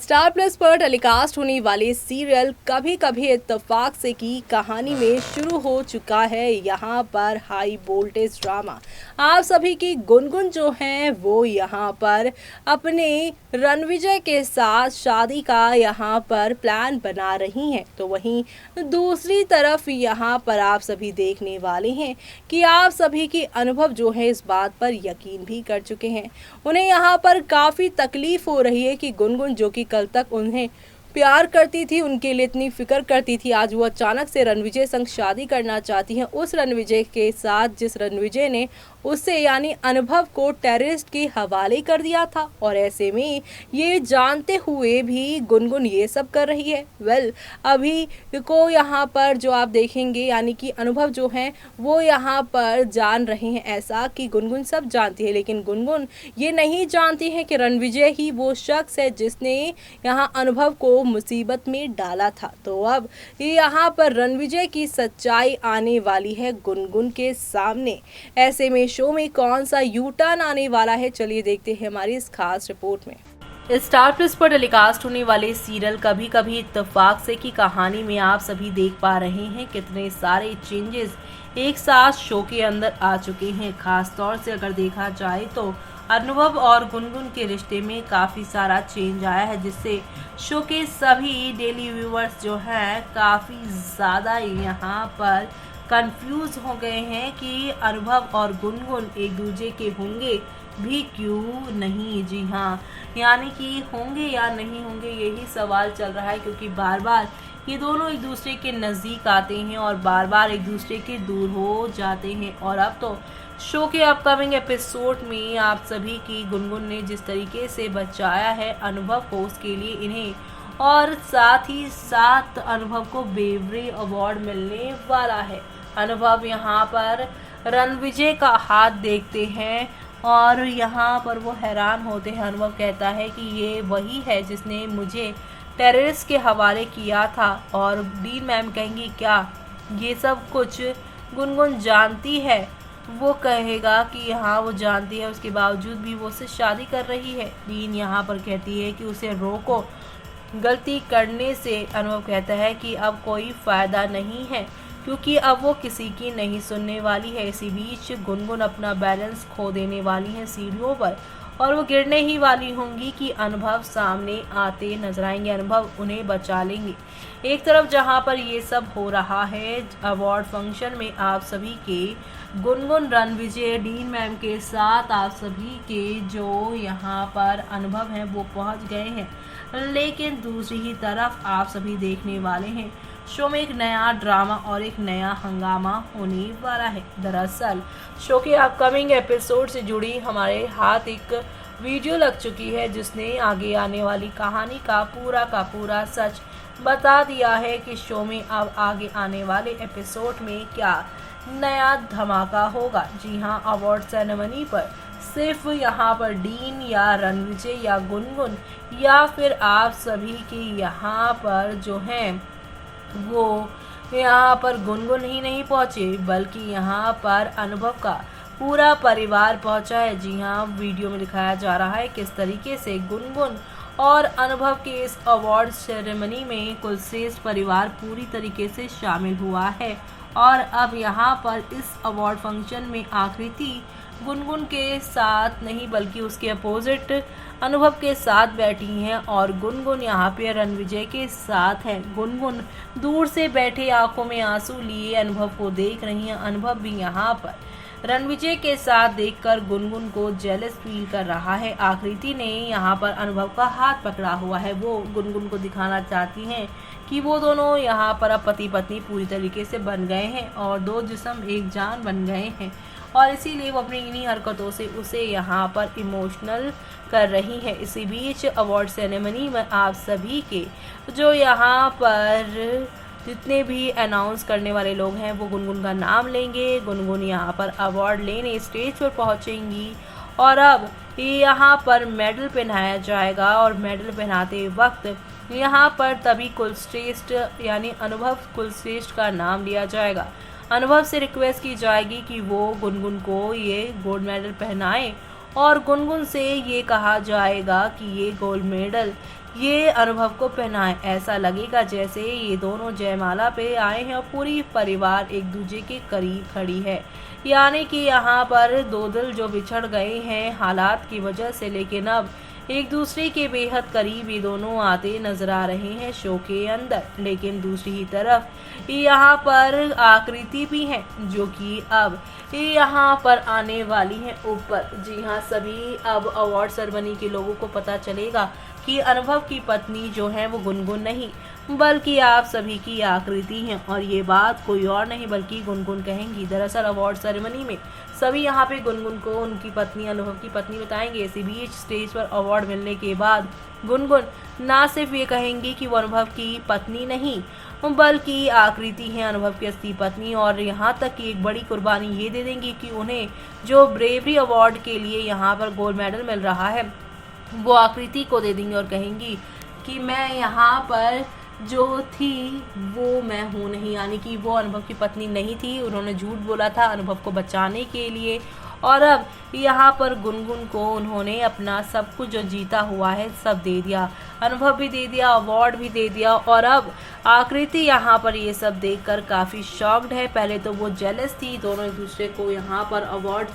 Star plus पर telecast होने वाले सीरियल कभी कभी इत्तेफाक से की कहानी में शुरू हो चुका है यहाँ पर हाई वोल्टेज ड्रामा। आप सभी की गुनगुन जो है वो यहाँ पर अपने रणविजय के साथ शादी का यहाँ पर प्लान बना रही हैं, तो वहीं दूसरी तरफ यहाँ पर आप सभी देखने वाले हैं कि आप सभी की अनुभव जो है इस बात पर यकीन भी कर चुके हैं। उन्हें यहाँ पर काफ़ी तकलीफ हो रही है कि गुनगुन जो कि कल तक उन्हें प्यार करती थी, उनके लिए इतनी फिक्र करती थी, आज वो अचानक से रणविजय संग शादी करना चाहती हैं। उस रणविजय के साथ जिस रणविजय ने उससे यानी अनुभव को टेररिस्ट के हवाले कर दिया था, और ऐसे में ये जानते हुए भी गुनगुन ये सब कर रही है। अभी को यहाँ पर जो आप देखेंगे यानी कि अनुभव जो हैं वो यहाँ पर जान रहे हैं ऐसा कि गुनगुन सब जानती है, लेकिन गुनगुन ये नहीं जानती है कि रणविजय ही वो शख्स है जिसने यहाँ अनुभव को मुसीबत में डाला था। तो अब यहाँ पर रणविजय की सच्चाई आने वाली है गुनगुन के सामने। ऐसे में शो में कौन सा यू टर्न आने वाला है, चलिए देखते हैं हमारी इस खास रिपोर्ट में। स्टार प्लस पर टेलीकास्ट होने वाले सीरियल कभी कभी इत्तेफाक से की कहानी में आप सभी देख पा रहे हैं कितने सारे चेंजेस एक साथ शो के अंदर आ चुके हैं। खास तौर से अगर देखा जाए तो अनुभव और गुनगुन के रिश्ते में काफ़ी सारा चेंज आया है, जिससे शो के सभी डेली व्यूअर्स जो हैं काफ़ी ज़्यादा यहाँ पर कंफ्यूज हो गए हैं कि अनुभव और गुनगुन एक दूसरे के होंगे भी क्यों नहीं। जी हाँ, यानी कि होंगे या नहीं होंगे यही सवाल चल रहा है, क्योंकि बार बार ये दोनों एक दूसरे के नज़दीक आते हैं और बार बार एक दूसरे के दूर हो जाते हैं। और अब तो शो के अपकमिंग एपिसोड में आप सभी की गुनगुन ने जिस तरीके से बचाया है अनुभव को, उसके लिए इन्हें और साथ ही साथ अनुभव को बेवरी अवार्ड मिलने वाला है। अनुभव यहाँ पर रणविजय का हाथ देखते हैं और यहाँ पर वो हैरान होते हैं। अनुभव कहता है कि ये वही है जिसने मुझे टेररिस्ट के हवाले किया था, और डीन मैम कहेंगी क्या ये सब कुछ गुनगुन जानती है। वो कहेगा कि हाँ वो जानती है, उसके बावजूद भी वो उससे शादी कर रही है। डीन यहाँ पर कहती है कि उसे रोको गलती करने से। अनुभव कहता है कि अब कोई फ़ायदा नहीं है क्योंकि अब वो किसी की नहीं सुनने वाली है। इसी बीच गुनगुन अपना बैलेंस खो देने वाली है सीढ़ियों पर, और वो गिरने ही वाली होंगी कि अनुभव सामने आते नजर आएंगे, अनुभव उन्हें बचा लेंगे। एक तरफ जहां पर ये सब हो रहा है अवार्ड फंक्शन में आप सभी के गुनगुन रणविजय डीन मैम के साथ आप सभी के जो यहाँ पर अनुभव हैं वो पहुँच गए हैं, लेकिन दूसरी ही तरफ आप सभी देखने वाले हैं शो में एक नया ड्रामा और एक नया हंगामा होने वाला है। दरअसल शो के अपकमिंग एपिसोड से जुड़ी हमारे हाथ एक वीडियो लग चुकी है, जिसने आगे आने वाली कहानी का पूरा सच बता दिया है कि शो में अब आगे आने वाले एपिसोड में क्या नया धमाका होगा। जी हाँ, अवार्ड सेरेमनी पर सिर्फ यहाँ पर डीन या रणविजय या गुनगुन या फिर आप सभी के यहाँ पर जो हैं वो यहाँ पर गुनगुन ही नहीं पहुँचे, बल्कि यहाँ पर अनुभव का पूरा परिवार पहुँचा है। जी हाँ, वीडियो में दिखाया जा रहा है किस तरीके से गुनगुन और अनुभव के इस अवार्ड सेरेमनी में कुलश्रेष्ठ परिवार पूरी तरीके से शामिल हुआ है। और अब यहाँ पर इस अवार्ड फंक्शन में आकृति गुनगुन के साथ नहीं बल्कि उसके अपोजिट अनुभव के साथ बैठी हैं, और गुनगुन यहाँ पे रणविजय के साथ है। गुनगुन दूर से बैठे आंखों में आंसू लिए अनुभव को देख रही हैं। अनुभव भी यहाँ पर रणविजय के साथ देखकर गुनगुन को जेलस फील कर रहा है। आकृति ने यहाँ पर अनुभव का हाथ पकड़ा हुआ है, वो गुनगुन को दिखाना चाहती हैं कि वो दोनों यहाँ पर अब पति पत्नी पूरी तरीके से बन गए हैं और दो जिस्म एक जान बन गए हैं, और इसीलिए वो अपनी इन्हीं हरकतों से उसे यहाँ पर इमोशनल कर रही है। इसी बीच अवार्ड सेरेमनी में आप सभी के जो यहाँ पर जितने भी अनाउंस करने वाले लोग हैं वो गुनगुन का नाम लेंगे। गुनगुन यहाँ पर अवार्ड लेने स्टेज पर पहुँचेंगी, और अब यहाँ पर मेडल पहनाया जाएगा, और मेडल पहनाते वक्त यहाँ पर तभी कुलश्रेष्ठ यानी अनुभव कुलश्रेष्ठ का नाम लिया जाएगा। अनुभव से रिक्वेस्ट की जाएगी कि वो गुनगुन को ये गोल्ड मेडल पहनाएं, और गुनगुन से ये कहा जाएगा कि ये गोल्ड मेडल ये अनुभव को पहनाएं। ऐसा लगेगा जैसे ये दोनों जयमाला पे आए हैं और पूरी परिवार एक दूसरे के करीब खड़ी है। यानी कि यहाँ पर दो दिल जो बिछड़ गए हैं हालात की वजह से, लेकिन अब एक दूसरे के बेहद करीब ये दोनों आते नजर आ रहे हैं शो के अंदर। लेकिन दूसरी ही तरफ यहाँ पर आकृति भी है जो कि अब यहाँ पर आने वाली है ऊपर। जी हाँ, सभी अब अवार्ड सेरेमनी के लोगों को पता चलेगा कि अनुभव की पत्नी जो है वो गुनगुन नहीं बल्कि आप सभी की आकृति है, और ये बात कोई और नहीं बल्कि गुनगुन कहेंगी। दरअसल अवार्ड सेरेमनी में सभी यहाँ पे गुनगुन को उनकी पत्नी, अनुभव की पत्नी बताएंगे। इसी बीच स्टेज पर अवार्ड मिलने के बाद गुनगुन ना सिर्फ ये कहेंगी कि वो अनुभव की पत्नी नहीं बल्कि आकृति है अनुभव की असली पत्नी, और यहाँ तक कि एक बड़ी कुर्बानी ये दे देंगी कि उन्हें जो ब्रेवरी अवार्ड के लिए यहाँ पर गोल्ड मेडल मिल रहा है वो आकृति को दे देंगी और कहेंगी कि मैं यहाँ पर जो थी वो मैं हूँ नहीं, यानी कि वो अनुभव की पत्नी नहीं थी। उन्होंने झूठ बोला था अनुभव को बचाने के लिए, और अब यहाँ पर गुनगुन को उन्होंने अपना सब कुछ जो जीता हुआ है सब दे दिया, अनुभव भी दे दिया, अवार्ड भी दे दिया। और अब आकृति यहाँ पर ये सब देखकर काफ़ी शॉक्ड है। पहले तो वो जेलस थी, दोनों एक दूसरे को यहाँ पर अवार्ड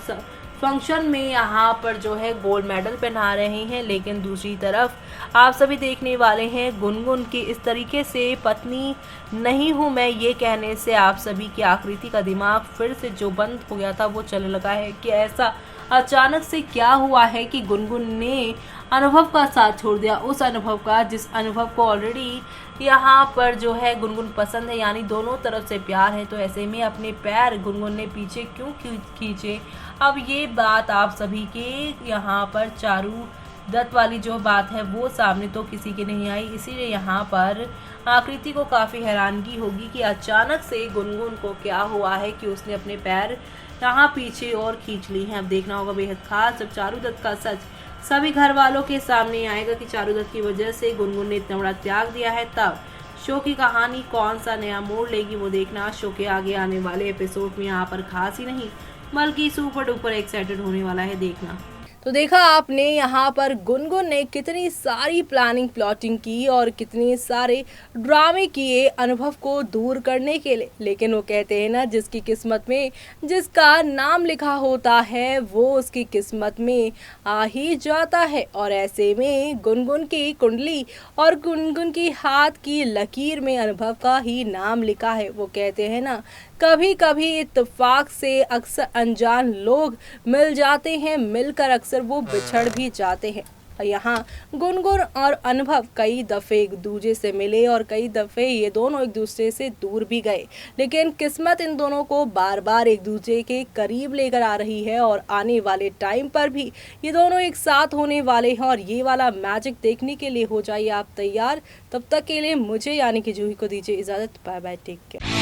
फंक्शन में यहाँ पर जो है गोल्ड मेडल पहना रहे हैं, लेकिन दूसरी तरफ आप सभी देखने वाले हैं गुनगुन की इस तरीके से पत्नी नहीं हूँ मैं ये कहने से आप सभी की आकृति का दिमाग फिर से जो बंद हो गया था वो चलने लगा है कि ऐसा अचानक से क्या हुआ है कि गुनगुन ने अनुभव का साथ छोड़ दिया, उस अनुभव का जिस अनुभव को ऑलरेडी यहाँ पर जो है गुनगुन पसंद है, यानी दोनों तरफ से प्यार है। तो ऐसे में अपने पैर गुनगुन ने पीछे क्यों खींचे? अब ये बात आप सभी के यहाँ पर चारू दत्त वाली जो बात है वो सामने तो किसी की नहीं आई, इसीलिए यहाँ पर आकृति को काफ़ी हैरानगी होगी कि अचानक से गुनगुन को क्या हुआ है कि उसने अपने पैर यहाँ पीछे और खींच ली हैं। अब देखना होगा बेहद खास जब चारू दत्त का सच सभी घर वालों के सामने आएगा कि चारू दत्त की वजह से गुनगुन ने इतना बड़ा त्याग दिया है। तब शो की कहानी कौन सा नया मोड़ लेगी वो देखना शो के आगे आने वाले एपिसोड में। यहाँ पर खास ही नहीं बल्कि सुपर डुपर एक्साइटेड होने वाला है देखना। तो देखा आपने यहाँ पर गुनगुन ने कितनी सारी प्लानिंग प्लॉटिंग की और कितने सारे ड्रामे किए अनुभव को दूर करने के लिए, लेकिन वो कहते हैं ना जिसकी किस्मत में जिसका नाम लिखा होता है वो उसकी किस्मत में आ ही जाता है। और ऐसे में गुनगुन की कुंडली और गुनगुन की हाथ की लकीर में अनुभव का ही नाम लिखा है। वो कहते हैं ना कभी कभी इत्तेफाक से अक्सर अनजान लोग मिल जाते हैं, मिलकर अक्सर वो बिछड़ भी जाते हैं। यहाँ गुनगुन और अनुभव कई दफ़े एक दूसरे से मिले और कई दफ़े ये दोनों एक दूसरे से दूर भी गए, लेकिन किस्मत इन दोनों को बार बार एक दूसरे के करीब लेकर आ रही है और आने वाले टाइम पर भी ये दोनों एक साथ होने वाले हैं। और ये वाला मैजिक देखने के लिए हो जाइए आप तैयार। तब तक के लिए मुझे यानी कि जूही को दीजिए इजाज़त। Bye bye, take care.